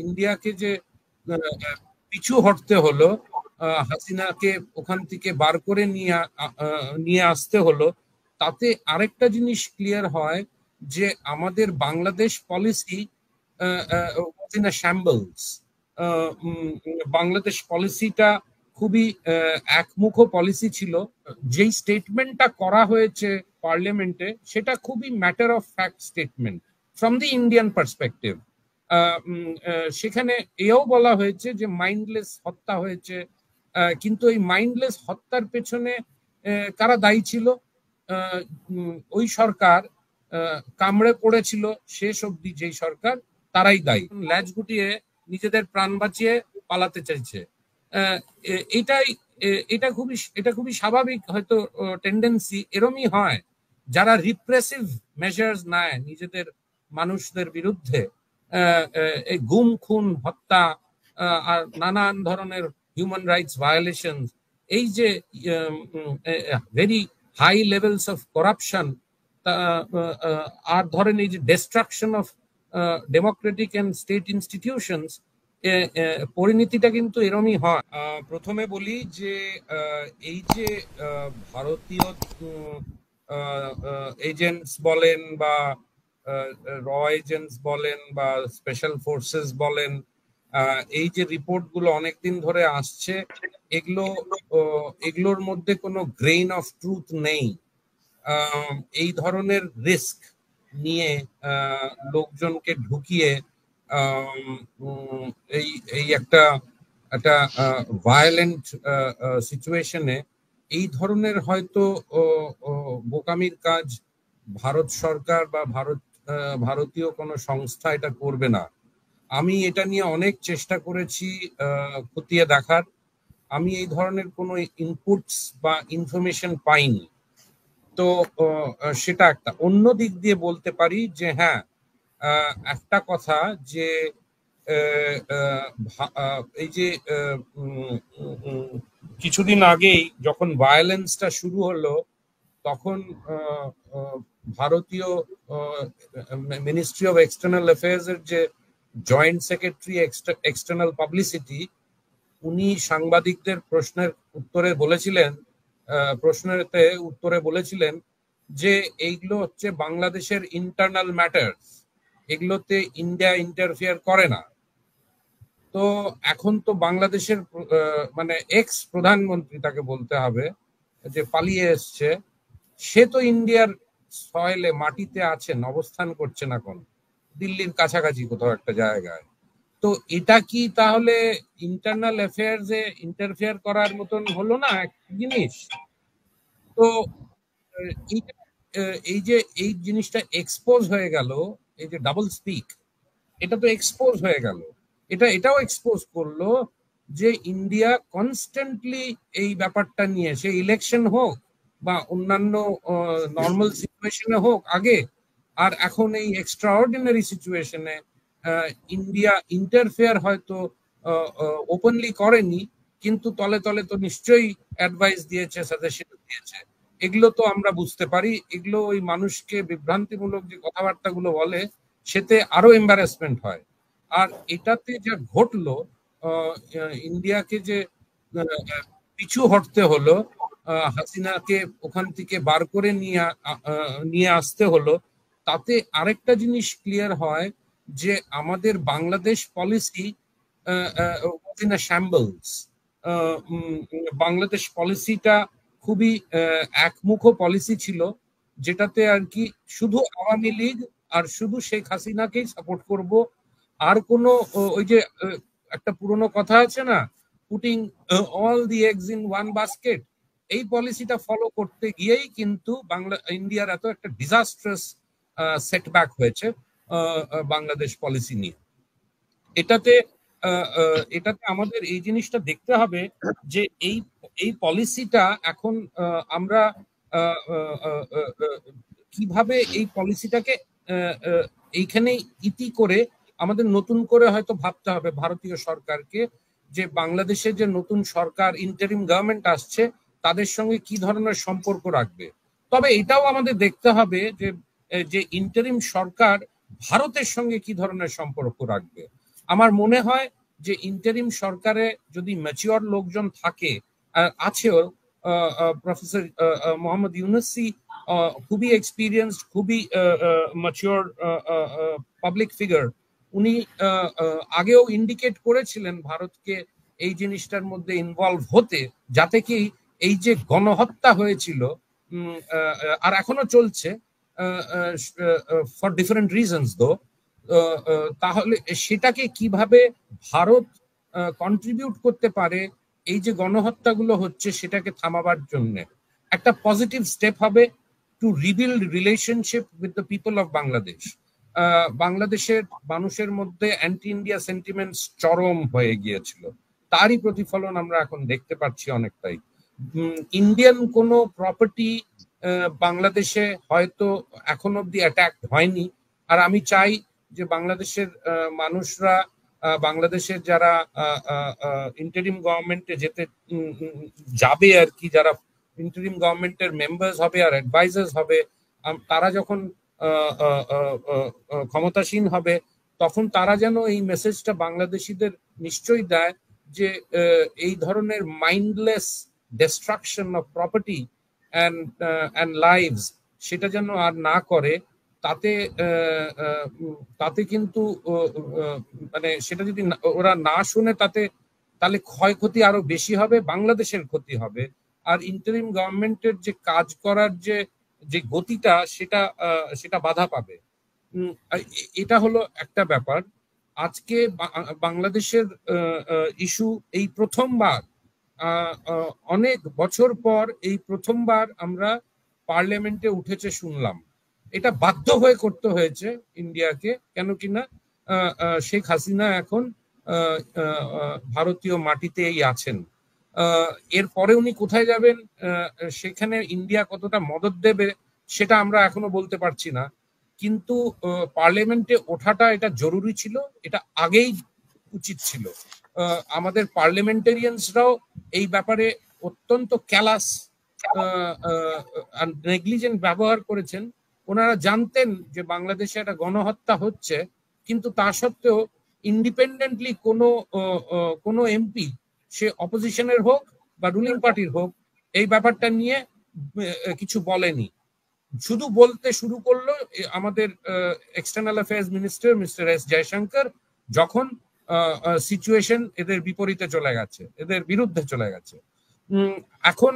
ইন্ডিয়াকে যে পিছু হটতে হলো, হাসিনাকে ওখান থেকে বার করে নিয়ে আসতে হলো, তাতে আরেকটা জিনিস ক্লিয়ার হয় যে আমাদের Bangladesh policy in a shambles. Bangladesh পলিসিটা খুবই একমুখ পলিসি ছিল। যেই স্টেটমেন্টটা করা হয়েছে পার্লামেন্টে সেটা খুবই matter of fact statement from the Indian perspective. সেখানে এও বলা হয়েছে যে মাইন্ডলেস হত্যা হয়েছে, কিন্তু এই মাইন্ডলেস হত্যার পেছনে কারা দায়ী ছিল? ওই সরকার কামড়ে পড়েছিল শেষ অবধি যেই সরকার, তারাই দায়ী। ল্যাজ গুটিয়ে নিজেদের প্রাণ বাঁচিয়ে পালাতে চাইছে। এটাই এটা খুবই স্বাভাবিক হয়তো টেন্ডেন্সি। এরমই হয় যারা রিপ্রেসিভ মেজার্স নেয় নিজেদের মানুষদের বিরুদ্ধে, এই গুম খুন হত্যা আর নানান ধরনের হিউম্যান রাইটস ভায়োলেশন, এই যে very high levels of corruption, আর ধরেন এই যে destruction of democratic and state institutions, পরিণতিটা কিন্তু এরমই হয়। প্রথমে বলি যে এই যে ভারতীয় এজেন্টস বলেন বা র এজেন্টস বলেন বা স্পেশাল ফোর্সেস বলেন, এই যে রিপোর্টগুলো অনেকদিন ধরে আসছে, এগুলোর মধ্যে কোনো গ্রেইন অফ ট্রুথ নেই। এই ধরনের রিস্ক নিয়ে লোকজনকে ঢুকিয়ে এই একটা ভায়োলেন্ট সিচুয়েশনে এই ধরনের হয়তো বোকামির কাজ ভারত সরকার বা ভারতীয় কোনো সংস্থা এটা করবে না। আমি এটা নিয়ে অনেক চেষ্টা করেছি খতিয়ে দেখার। আমি এই ধরনের কোনো ইনপুটস বা ইনফরমেশন পাইনি। তো সেটা একটা। অন্য দিক দিয়ে বলতে পারি যে হ্যাঁ, একটা কথা যে এই যে কিছুদিন আগেই যখন ভায়োলেন্সটা শুরু হলো, তখন ভারতীয় মিনিস্ট্রি অফ এক্সটার্নাল অ্যাফেয়ার্স এর যে জয়েন্ট সেক্রেটারি এক্সটার্নাল পাবলিসিটি, উনি সাংবাদিকদের প্রশ্নের উত্তরে বলেছিলেন যে এইগুলো হচ্ছে বাংলাদেশের ইন্টারনাল ম্যাটার্স, এগুলোতে ইন্ডিয়া ইন্টারফিয়ার করে না। তো এখন তো বাংলাদেশের মানে এক্স প্রধানমন্ত্রী, তাকে বলতে হবে, যে পালিয়ে এসছে, সে তো ইন্ডিয়ার সয়েলে মাটিতে আছেন, অবস্থান করছেন এখন দিল্লির কাছাকাছি কোথাও একটা জায়গায়। তো এটা কি তাহলে ইন্টারনাল অ্যাফেয়ার্স এ ইন্টারফেয়ার করার মতন হলো না একটা জিনিস? তো এই যে এই জিনিসটা এক্সপোজ হয়ে গেল, এই যে ডাবল স্পিক, এটা তো এক্সপোজ হয়ে গেল। এটাও এক্সপোজ করলো যে ইন্ডিয়া কনস্ট্যান্টলি এই ব্যাপারটা নিয়ে, সে ইলেকশন হোক বা অন্যান্য নর্মাল সিচুয়েশনে হোক আগে, আর এখন এই এক্সট্রাঅর্ডিনারি সিচুয়েশনে ইন্ডিয়া ইন্টারফেয়ার হয়তো ওপেনলি করেনি, কিন্তু তলে তলে তো নিশ্চয়ই অ্যাডভাইস দিয়েছে, সাজেশন দিয়েছে। এগুলো তো আমরা বুঝতে পারি। এগুলো ওই মানুষকে বিভ্রান্তিমূলক যে কথাবার্তাগুলো বলে, সেতে আরো এম্বারাসমেন্ট হয়। আর এটাতে যা ঘটলো, ইন্ডিয়াকে যে পিছু হটতে হলো, হাসিনাকে ওখান থেকে বার করে নিয়ে আসতে হলো, তাতে আরেকটা জিনিস ক্লিয়ার হয় যে আমাদের Bangladesh policy in a shambles. Bangladesh পলিসিটা খুবই একমুখ পলিসি ছিল, যেটাতে আর কি শুধু আওয়ামী লীগ আর শুধু শেখ হাসিনাকেই সাপোর্ট করব। আর কোনো ওই যে একটা পুরনো কথা আছে না, putting all the eggs in one basket, এই পলিসিটা ফলো করতে গিয়েই কিন্তু ইন্ডিয়ার এত একটা ডিজাস্ট্রাস সেটব্যাক হয়েছে বাংলাদেশ পলিসি নিয়ে। এটাতে আমাদের এই জিনিসটা দেখতে হবে যে এই পলিসিটা এখন আমরা কিভাবে এই পলিসিটাকে এইখানেই ইতি করে আমাদের নতুন করে হয়তো ভাবতে হবে ভারতীয় সরকারকে, যে বাংলাদেশে যে নতুন সরকার, ইন্টারিম গভর্নমেন্ট আসছে, তাদের সঙ্গে কি ধরনের সম্পর্ক রাখবে। তবে এটাও আমাদের দেখতে হবে যে ইন্টারিম সরকার ভারতের সঙ্গে কি ধরনের সম্পর্ক রাখবে। আমার মনে হয় যে ইন্টারিম সরকারে যদি ম্যাচিওর লোকজন থাকে, আছেও, প্রফেসর মোহাম্মদ ইউনুসি খুবই এক্সপিরিয়েন্সড, খুবই ম্যাচিওর পাবলিক ফিগার। উনি আগেও ইন্ডিকেট করেছিলেন ভারতকে এই জিনিসটার মধ্যে ইনভলভ হতে, যাতে কি এই যে গণহত্যা হয়েছিল আর এখনো চলছে ফর ডিফারেন্ট রিজনস দো, তাহলে সেটাকে কিভাবে ভারত কন্ট্রিবিউট করতে পারে এই যে গণহত্যাগুলো হচ্ছে সেটাকে থামাবার জন্য। একটা পজিটিভ স্টেপ হবে to rebuild relationship with the people of Bangladesh. বাংলাদেশের মানুষের মধ্যে অ্যান্টি ইন্ডিয়া সেন্টিমেন্টস চরম হয়ে গিয়েছিল, তারই প্রতিফলন আমরা এখন দেখতে পাচ্ছি অনেকটাই। ইন্ডিয়ান কোনো প্রপার্টি বাংলাদেশে হয়তো এখন অব্দি অ্যাটাক হয়নি, আর আমি চাই যে বাংলাদেশের মানুষরা, বাংলাদেশের যারা ইন্টারিম গভর্নমেন্টে যেতে যাবে আর কি, যারা ইন্টারিম গভর্নমেন্টের মেম্বার্স হবে আর অ্যাডভাইজার্স হবে, তারা যখন ক্ষমতাসীন হবে তখন তারা যেন এই মেসেজটা বাংলাদেশিদের নিশ্চয়ই দেয় যে এই ধরনের mindless destruction of property and lives সেটা যেন আর না করে। তাতে তাতে কিন্তু মানে সেটা যদি ওরা না শুনে তাহলে ক্ষয়ক্ষতি আরো বেশি হবে, বাংলাদেশের ক্ষতি হবে। আর ইন্টারিম গভর্নমেন্টের যে কাজ করার যে গতিটা সেটা বাধা পাবে। এটা হলো একটা ব্যাপার। আজকে বাংলাদেশের ইস্যু এই প্রথমবার, অনেক বছর পর এই প্রথমবার আমরা পার্লামেন্টে উঠেছে শুনলাম। এটা বাধ্য হয়ে করতে হয়েছে ইন্ডিয়াকে, কেন কিনা শেখ হাসিনা এখন ভারতীয় মাটিতেই আছেন। এরপরে উনি কোথায় যাবেন, সেখানে ইন্ডিয়া কতটা মদত দেবে সেটা আমরা এখনো বলতে পারছি না, কিন্তু পার্লামেন্টে ওঠাটা এটা জরুরি ছিল, এটা আগেই উচিত ছিল। আমাদের পার্লামেন্টারিয়ানসরাও এই ব্যাপারে অত্যন্ত ক্যালাস নেগলিজেন্ট ব্যবহার করেছেন। ওনারা জানতেন যে বাংলাদেশে একটা গণহত্যা হচ্ছে, কিন্তু তা সত্ত্বেও ইন্ডিপেন্ডেন্টলি কোনো এমপি, সে অপোজিশনের হোক বা রুলিং পার্টির হোক, এই ব্যাপারটা নিয়ে কিছু বলেনি। শুধু বলতে শুরু করলো আমাদের external affairs minister mister S Jaishankar, যখন সিচুয়েশন এদের বিপরীতে চলে গেছে, এদের বিরুদ্ধে চলে গেছে। এখন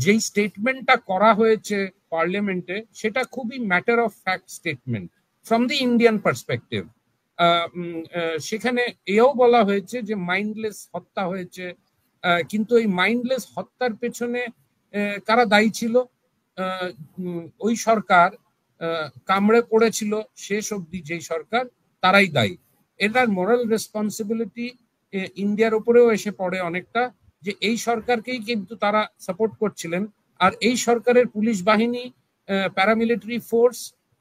যেই স্টেটমেন্টটা করা হয়েছে পার্লামেন্টে সেটা খুবই matter of fact statement from the Indian perspective. সেখানে এও বলা হয়েছে যে মাইন্ডলেস হত্যা হয়েছে, কিন্তু এই মাইন্ডলেস হত্যার পেছনে কারা দায়ী ছিল? ওই সরকার কামড়ে পড়েছিল শেষ অবধি যেই সরকার, তারাই দায়ী। এটার মোরাল রেসপন্সিবিলিটি ইন্ডিয়ার উপরেও এসে পড়ে অনেকটা, যে এই সরকারকেই কিন্তু তারা সাপোর্ট করছিলেন। আর এই সরকারের পুলিশ বাহিনী, প্যারামিলিটারি ফোর্স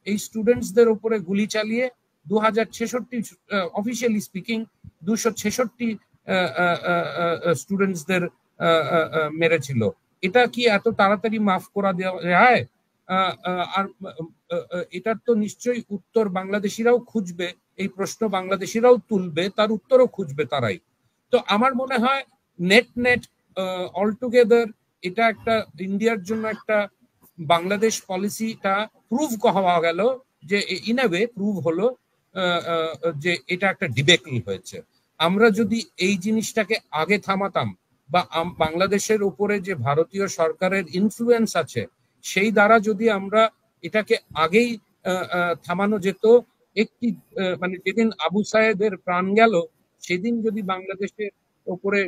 এই স্টুডেন্টসদের উপরে গুলি চালিয়ে 2066, অফিসিয়ালি স্পিকিং 266 স্টুডেন্টসদের মেরেছিল। এটা কি এত তাড়াতাড়ি মাফ করা দেওয়া যায়? আর এটার তো নিশ্চয়ই উত্তর বাংলাদেশিরাও খুঁজবে, এই প্রশ্ন বাংলাদেশিরাও তুলবে, তার উত্তরও খুঁজবে তারাই। তো আমার মনে হয় নেট অল টুগেদার এটা একটা ইন্ডিয়ার জন্য একটা বাংলাদেশ পলিসিটা প্রুভ হওয়া গেল, যে ইন আ ওয়ে প্রুভ হলো যে এটা একটা ডিবেকল হয়েছে। আমরা যদি এই জিনিসটাকে আগে থামাতাম, বা বাংলাদেশের উপরে যে ভারতীয় সরকারের ইনফ্লুয়েন্স আছে সেই দ্বারা যদি আমরা এটাকে আগেই থামানো যেত, একটি মানে যেদিন আবু সায়েদের প্রাণ গেল সেদিন যদি বাংলাদেশের উপরে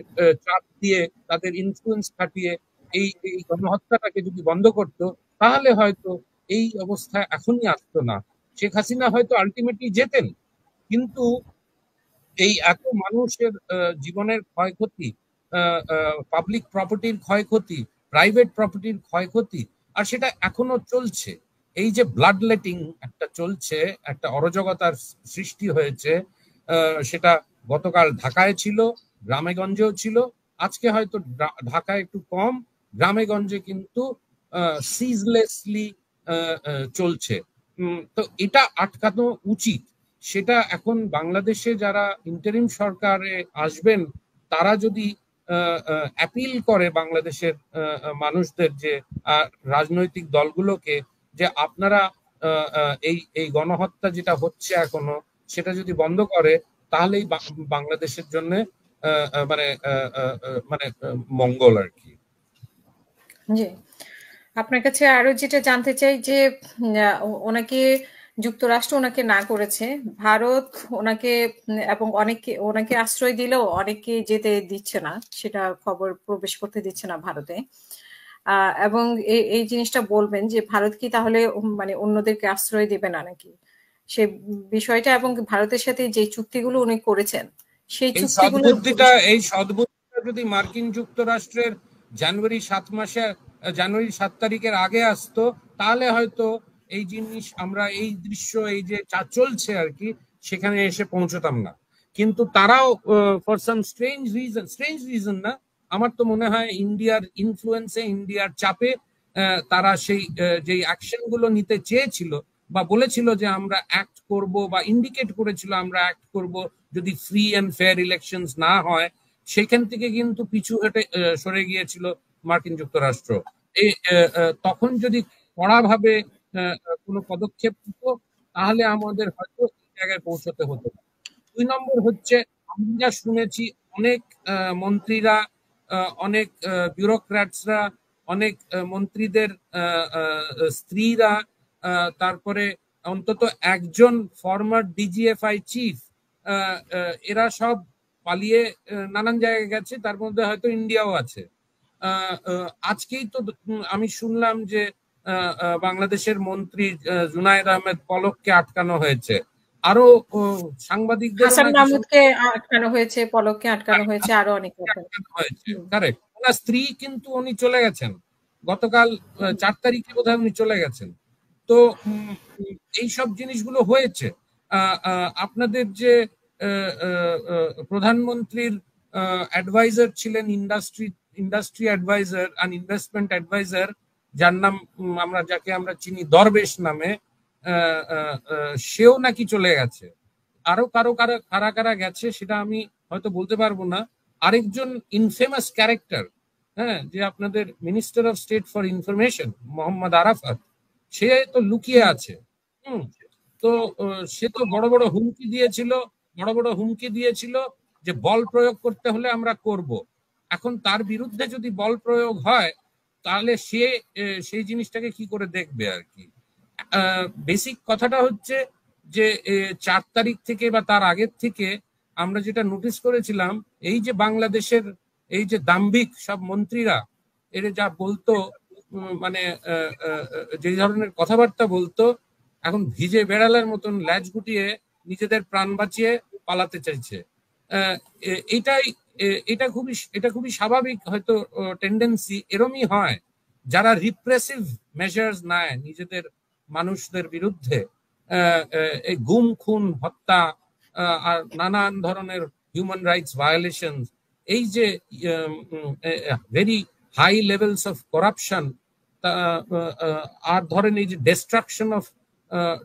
চাপ দিয়ে তাদের ইনফ্লুয়েন্স খাটিয়ে এই গণহত্যাটাকে যদি বন্ধ করতো, তাহলে হয়তো এই অবস্থা এখনই আসতো না। শেখ হাসিনা হয়তো আলটিমেটলি যেতেন, কিন্তু এই এত মানুষের জীবনের ক্ষয়ক্ষতি, পাবলিক প্রপার্টির ক্ষয়ক্ষতি, প্রাইভেট প্রপার্টির ক্ষয়ক্ষতি, আর সেটা এখনো চলছে। এই যে ব্লাড লেটিং একটা চলছে, একটা অরাজকতার সৃষ্টি হয়েছে, সেটা গতকাল ঢাকায় ছিল, গ্রামেগঞ্জেও ছিল। আজকে হয়তো ঢাকায় একটু কম, গ্রামেগঞ্জে কিন্তু সিজলেসলি চলছে। তো এটা আটকানো উচিত। সেটা এখন বাংলাদেশে যারা ইন্টারিম সরকারে আসবেন তারা যদি অ্যাপিল করে বাংলাদেশের মানুষদের, যে রাজনৈতিক দলগুলোকে, যে আপনারা এই এই গণহত্যা যেটা হচ্ছে এখনো সেটা যদি বন্ধ করে, তাহলেই বাংলাদেশের জন্য মানে মানে মঙ্গল আর কি। জি, আপনার কাছে আরো যেটা জানতে চাই যে ওনাকে যুক্তরাষ্ট্র ওনাকে না করেছে, ভারত ওনাকে এবং ওনাকে আশ্রয় দিলেও অনেকে যেতে দিচ্ছে না, সেটা খবর প্রবেশ করতে দিচ্ছে না ভারতে। এবং এই জিনিসটা বলবেন যে ভারত কি তাহলে মানে অন্যদেরকে আশ্রয় দেবে না নাকি, সে বিষয়টা, এবং ভারতের সাথে যে চুক্তিগুলো উনি করেছেন সেই চুক্তিগুলোর এই সদ্বুদ্ধিটা যদি মার্কিন যুক্তরাষ্ট্রের জানুয়ারি 7 তারিখের আগে আসতো, তাহলে হয়তো এই জিনিস আমরা এই দৃশ্য এই যে চলছে আর কি সেখানে এসে পৌঁছতাম না। কিন্তু তারাও ফর সাম স্ট্রেঞ্জ রিজন না, আমার তো মনে হয় ইন্ডিয়ার ইনফ্লুয়েন্সে, ইন্ডিয়ার চাপে তারা সেই যে অ্যাকশন গুলো নিতে চেয়েছিল বা বলেছিল যে আমরা অ্যাক্ট করব বা ইন্ডিকেট করেছিল আমরা অ্যাক্ট করব যদি ফ্রি অ্যান্ড ফেয়ার ইলেকশনস না হয়, সেখান থেকে কিন্তু পিছু হেঁটে সরে গিয়েছিল মার্কিন যুক্তরাষ্ট্র। এই তখন যদি কড়াভাবে কোনো পদক্ষেপ নিত তাহলে আমাদের হয়তো এই জায়গায় পৌঁছতে হতো। 2 নম্বর হচ্ছে, আমরা শুনেছি অনেক মন্ত্রীরা, অনেক ব্যুরোক্র্যাটসরা, অনেক মন্ত্রীদের স্ত্রীরা, তারপরে অন্তত একজন ফরমার ডিজিএফআই চিফ, এরা সব পালিয়ে নানান জায়গায় গেছে, তার মধ্যে হয়তো ইন্ডিয়াও আছে। আজকেই তো আমি শুনলাম যে বাংলাদেশের মন্ত্রী জুনায়েদ আহমেদ পলককে আটকানো হয়েছে, আরো সাংবাদিকদের হাসান মাহমুদকে আটকানো হয়েছে, পলককে আটকানো হয়েছে, আরো অনেক হয়েছে। কারেক্ট। ওনার স্ত্রী কিন্তু উনি চলে গেছেন গতকাল 4 তারিখে বোধহয় উনি চলে গেছেন। তো এইসব জিনিসগুলো হয়েছে। আপনাদের যে প্রধানমন্ত্রীর অ্যাডভাইজার ছিলেন, ইন্ডাস্ট্রি অ্যাডভাইজার আর ইনভেস্টমেন্ট অ্যাডভাইজার, যার নাম যাকে আমরা চিনি দরবেশ নামে, সেও নাকি চলে গেছে। আরো কারা কারা গেছে সেটা আমি হয়তো বলতে পারবো না। আরেকজন ইনফেমাস ক্যারেক্টার, হ্যাঁ, যে আপনাদের minister of state for information Mohammad Arafat, সে তো লুকিয়ে আছে। তো সে তো বড় বড় হুমকি দিয়েছিল যে বল প্রয়োগ করতে হলে আমরা করব। এখন তার বিরুদ্ধে যদি বল প্রয়োগ হয় তাহলে সে সেই জিনিসটাকে কি করে দেখবে আর কি। বেসিক কথাটা হচ্ছে যে 4 তারিখ থেকে বা তার আগের থেকে আমরা যেটা নোটিস করেছিলাম, এই যে বাংলাদেশের এই যে দাম্ভিক সব মন্ত্রীরা এর যা বলতো, মানে যে ধরনের কথাবার্তা বলতো, এখন ভিজে বেড়ালের মতন ল্যাজ গুটিয়ে নিজেদের প্রাণ বাঁচিয়ে পালাতে চাইছে। এটা খুবই স্বাভাবিক হয়তো টেন্ডেন্সি, এরমই হয় যারা রিপ্রেসিভ মেজার্স নেয় নিজেদের মানুষদের বিরুদ্ধে, এই গুম খুন হত্যা আর নানান ধরনের হিউম্যান রাইটস ভায়োলেশন, এই যে very high levels of corruption, আর ধরেন এই যে destruction of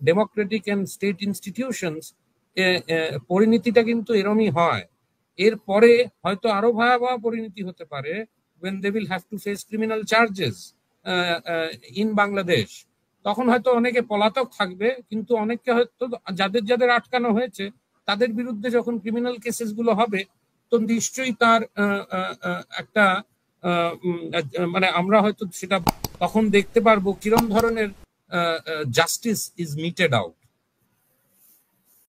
democratic and state institutions, পরিণতিটা কিন্তু এরমই হয়। এরপরে হয়তো আরো ভয়াবহ পরিণতি হতে পারে when they will have to face criminal charges in Bangladesh. তখন হয়তো অনেকে পলাতক থাকবে, কিন্তু অনেককে হয়তো যাদের আটকানো হয়েছে তাদের বিরুদ্ধে যখন ক্রিমিনাল কেসেস গুলো হবে, তো নিশ্চয়ই তার একটা মানে আমরা হয়তো সেটা তখন দেখতে পারবো কিরম ধরনের জাস্টিস ইজ মিটেড আউট।